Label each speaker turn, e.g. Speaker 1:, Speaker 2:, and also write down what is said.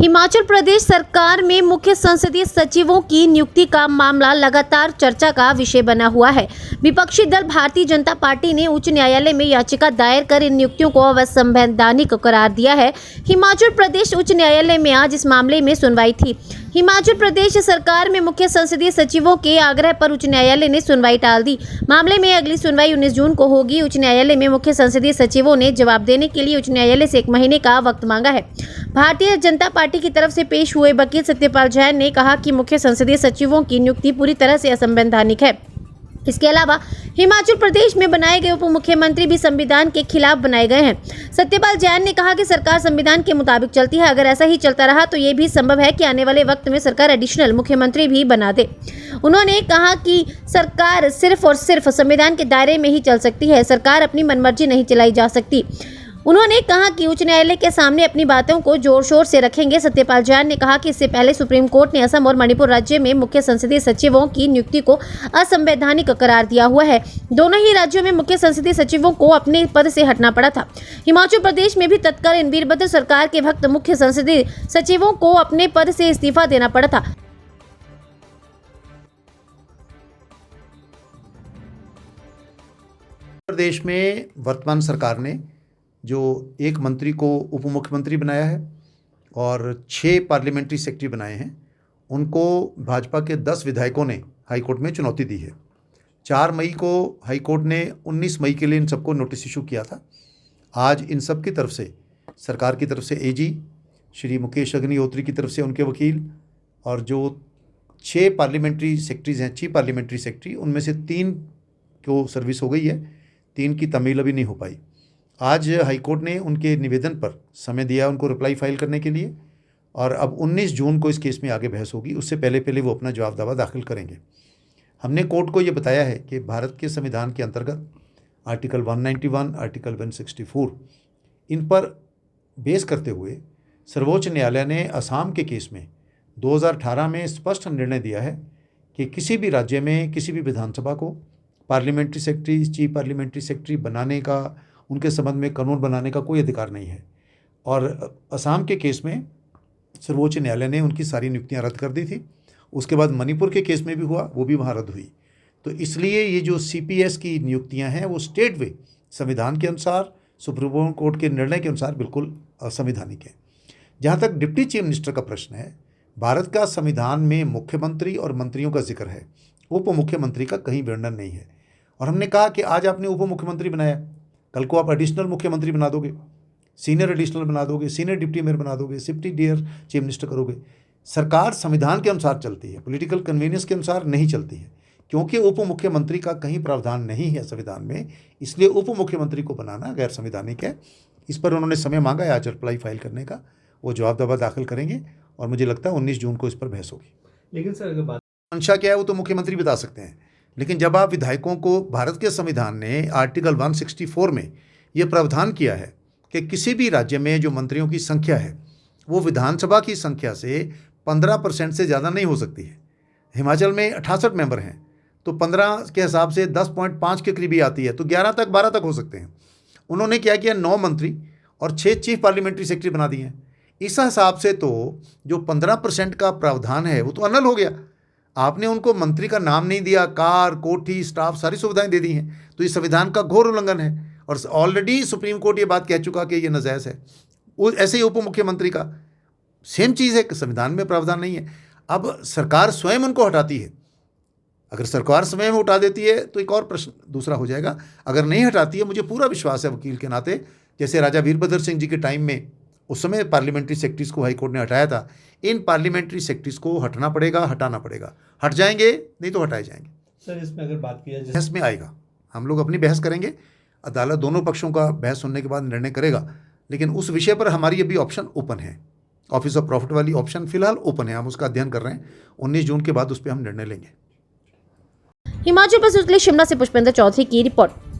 Speaker 1: हिमाचल प्रदेश सरकार में मुख्य संसदीय सचिवों की नियुक्ति का मामला लगातार चर्चा का विषय बना हुआ है। विपक्षी दल भारतीय जनता पार्टी ने उच्च न्यायालय में याचिका दायर कर इन नियुक्तियों को असंवैधानिक करार दिया है। हिमाचल प्रदेश उच्च न्यायालय में आज इस मामले में सुनवाई थी। हिमाचल प्रदेश सरकार में मुख्य संसदीय सचिवों के आग्रह पर उच्च न्यायालय ने सुनवाई टाल दी। मामले में अगली सुनवाई 19 जून को होगी। उच्च न्यायालय में मुख्य संसदीय सचिवों ने जवाब देने के लिए उच्च न्यायालय से 1 महीने का वक्त मांगा है। भारतीय जनता पार्टी की तरफ से पेश हुए वकील सत्यपाल जैन ने कहा कि मुख्य संसदीय सचिवों की नियुक्ति पूरी तरह से असंवैधानिक है। इसके अलावा हिमाचल प्रदेश में बनाए गए उप मुख्यमंत्री भी संविधान के खिलाफ बनाए गए हैं। सत्यपाल जैन ने कहा कि सरकार संविधान के मुताबिक चलती है। अगर ऐसा ही चलता रहा तो ये भी संभव है कि आने वाले वक्त में सरकार एडिशनल मुख्यमंत्री भी बना दे। उन्होंने कहा कि सरकार सिर्फ और सिर्फ संविधान के दायरे में ही चल सकती है। सरकार अपनी मनमर्जी नहीं चलाई जा सकती। उन्होंने कहा कि उच्च न्यायालय के सामने अपनी बातों को जोर शोर से रखेंगे। सत्यपाल जैन ने कहा कि इससे पहले सुप्रीम कोर्ट ने असम और मणिपुर राज्य में मुख्य संसदीय सचिवों की नियुक्ति को असंवैधानिक करार दिया हुआ है। दोनों ही राज्यों में मुख्य संसदीय सचिवों को अपने पद से हटना पड़ा था। हिमाचल प्रदेश में भी तत्कालीन वीरभद्र सरकार के वक्त मुख्य संसदीय सचिवों को अपने पद से इस्तीफा देना पड़ा था।
Speaker 2: प्रदेश में वर्तमान सरकार ने जो एक मंत्री को उप मुख्यमंत्री बनाया है और 6 पार्लियामेंट्री सेक्रेटरी बनाए हैं, उनको भाजपा के 10 विधायकों ने हाईकोर्ट में चुनौती दी है। 4 मई को हाईकोर्ट ने 19 मई के लिए इन सबको नोटिस इशू किया था। आज इन सब की तरफ से, सरकार की तरफ से एजी श्री मुकेश अग्निहोत्री की तरफ से उनके वकील और जो 6 पार्लियामेंट्री सेक्रेटरीज हैं, 6 पार्लियामेंट्री सेक्रेटरी, उनमें से 3 को सर्विस हो गई है, 3 की तमील अभी नहीं हो पाई। आज हाईकोर्ट ने उनके निवेदन पर समय दिया उनको रिप्लाई फाइल करने के लिए और अब 19 जून को इस केस में आगे बहस होगी। उससे पहले वो अपना जवाब दावा दाखिल करेंगे। हमने कोर्ट को ये बताया है कि भारत के संविधान के अंतर्गत आर्टिकल 191, आर्टिकल 164 इन पर बेस करते हुए सर्वोच्च न्यायालय ने असम के केस में 2018 में स्पष्ट निर्णय दिया है कि किसी भी राज्य में किसी भी विधानसभा को parliamentary secretary, chief parliamentary secretary बनाने का, उनके संबंध में कानून बनाने का कोई अधिकार नहीं है। और असम के केस में सर्वोच्च न्यायालय ने उनकी सारी नियुक्तियां रद्द कर दी थी। उसके बाद मणिपुर के केस में भी हुआ, वो भी वहाँ रद्द हुई। तो इसलिए ये जो CPS की नियुक्तियां हैं वो स्टेट वे संविधान के अनुसार, सुप्रीम कोर्ट के निर्णय के अनुसार बिल्कुल असंवैधानिक है। जहाँ तक डिप्टी चीफ मिनिस्टर का प्रश्न है, भारत का संविधान में मुख्यमंत्री और मंत्रियों का जिक्र है, उप मुख्यमंत्री का कहीं वर्णन नहीं है। और हमने कहा कि आज आपने उप मुख्यमंत्री बनाया, कल को आप एडिशनल मुख्यमंत्री बना दोगे, सीनियर एडिशनल बना दोगे, सीनियर डिप्टी मेयर बना दोगे, डिप्टी डियर चीफ मिनिस्टर करोगे। सरकार संविधान के अनुसार चलती है, पॉलिटिकल कन्वीनियंस के अनुसार नहीं चलती है। क्योंकि उप मुख्यमंत्री का कहीं प्रावधान नहीं है संविधान में, इसलिए उप मुख्यमंत्री को बनाना गैर संवैधानिक है। इस पर उन्होंने समय मांगा है आज रिप्लाई फाइल करने का। वो जवाब दावा दाखिल करेंगे और मुझे लगता है 19 जून को इस पर बहस होगी।
Speaker 3: लेकिन सर अगर
Speaker 2: मंशा क्या है वो तो मुख्यमंत्री बता सकते हैं, लेकिन जब आप विधायकों को, भारत के संविधान ने आर्टिकल 164 में ये प्रावधान किया है कि किसी भी राज्य में जो मंत्रियों की संख्या है वो विधानसभा की संख्या से 15% से ज़्यादा नहीं हो सकती है। हिमाचल में 68 मेंबर हैं, तो 15 के हिसाब से 10.5 के करीबी आती है, तो 11 तक 12 तक हो सकते हैं। उन्होंने क्या किया, 9 मंत्री और 6 चीफ पार्लियामेंट्री सेक्रेटरी बना दिए हैं। इस हिसाब से तो जो 15% का प्रावधान है वो तो अनल हो गया। आपने उनको मंत्री का नाम नहीं दिया, कार, कोठी, स्टाफ, सारी सुविधाएं दे दी हैं, तो ये संविधान का घोर उल्लंघन है। और ऑलरेडी सुप्रीम कोर्ट ये बात कह चुका कि ये नाजायज़ है। ऐसे ही उप मुख्यमंत्री का सेम चीज़ है कि संविधान में प्रावधान नहीं है। अब सरकार स्वयं उनको हटाती है। अगर सरकार स्वयं उठा देती है तो एक और प्रश्न दूसरा हो जाएगा। अगर नहीं हटाती है, मुझे पूरा विश्वास है वकील के नाते, जैसे राजा वीरभद्र सिंह जी के टाइम में उस समय पार्लियामेंट्री सेक्रेटरीज को हाईकोर्ट ने हटाया था, इन पार्लियामेंट्री सेक्रेटरीज को हटना पड़ेगा, हटाना पड़ेगा। हट जाएंगे नहीं तो हटाए जाएंगे।
Speaker 3: सर इसमें अगर बात किया जाए,
Speaker 2: बहस में आएगा, हम लोग अपनी बहस करेंगे, अदालत दोनों पक्षों का बहस सुनने के बाद निर्णय करेगा। लेकिन उस विषय पर हमारी अभी ऑप्शन ओपन है, ऑफिस ऑफ प्रॉफिट वाली ऑप्शन फिलहाल ओपन है, हम उसका अध्ययन कर रहे हैं। 19 जून के बाद उस पर हम निर्णय लेंगे।
Speaker 1: हिमाचल प्रदेश शिमला से पुष्पेंद्र चौधरी की रिपोर्ट।